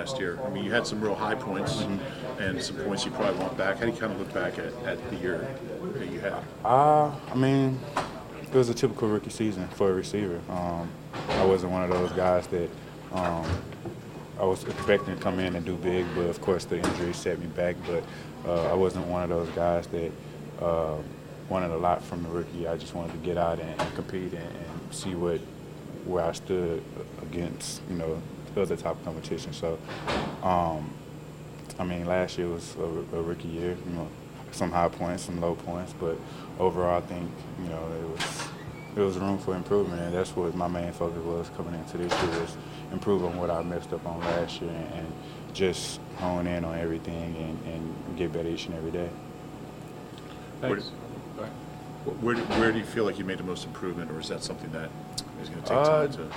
last year? I mean, you had some real high points and some points you probably want back. How do you kind of look back at the year that you had? I mean, it was a typical rookie season for a receiver. I wasn't one of those guys that I was expecting to come in and do big, but of course the injuries set me back. But I wasn't one of those guys that wanted a lot from the rookie. I just wanted to get out and compete and see where I stood against, other top competition. So, I mean, last year was a rookie year. Some high points, some low points, but overall, I think it was room for improvement, and that's what my main focus was coming into this year, is improve on what I messed up on last year and just hone in on everything and get better each and every day. Thanks. Where do you feel like you made the most improvement, or is that something that is going to take time to?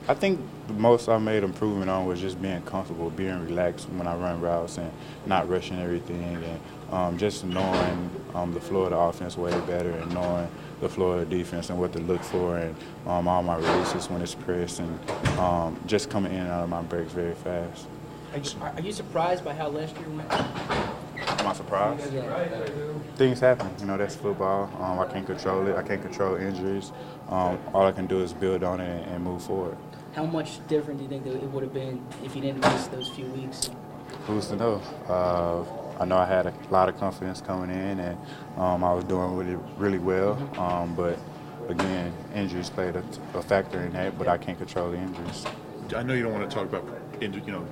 I think the most I made improvement on was just being comfortable, being relaxed when I run routes and not rushing everything, and just knowing the flow of the offense way better, and knowing the flow of the defense and what to look for, and all my releases when it's pressed, and just coming in and out of my breaks very fast. Are you surprised by how last year went? Am I surprised? Yeah. Things happen. That's football. I can't control it. I can't control injuries. All I can do is build on it and move forward. How much different do you think that it would have been if you didn't miss those few weeks? Who's to know? I know I had a lot of confidence coming in, and I was doing really well. But again, injuries played a factor in that, but I can't control the injuries. I know you don't want to talk about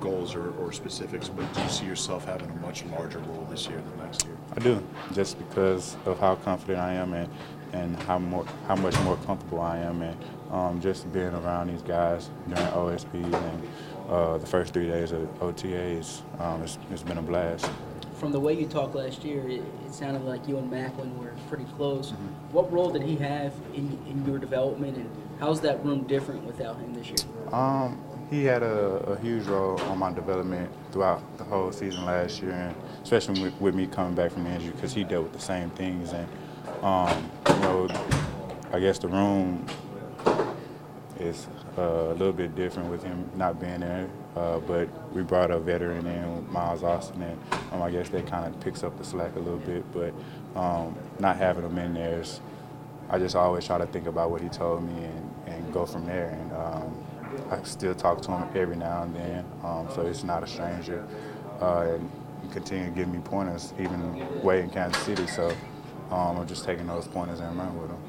goals or specifics, but do you see yourself having a much larger role this year than last year? I do, just because of how confident I am and how much more comfortable I am, and just being around these guys during OSP and the first 3 days of OTAs, it's been a blast. From the way you talked last year, it sounded like you and Macklin were pretty close. Mm-hmm. What role did he have in your development, and how's that room different without him this year? He had a huge role on my development throughout the whole season last year, and especially with me coming back from the injury, because he dealt with the same things. And, I guess the room is a little bit different with him not being there, but we brought a veteran in, Miles Austin, and I guess that kind of picks up the slack a little bit. But not having him in there, I just always try to think about what he told me and go from there. And I still talk to him every now and then, so it's not a stranger. And he continue to give me pointers, even way in Kansas City. So I'm just taking those pointers and running with them.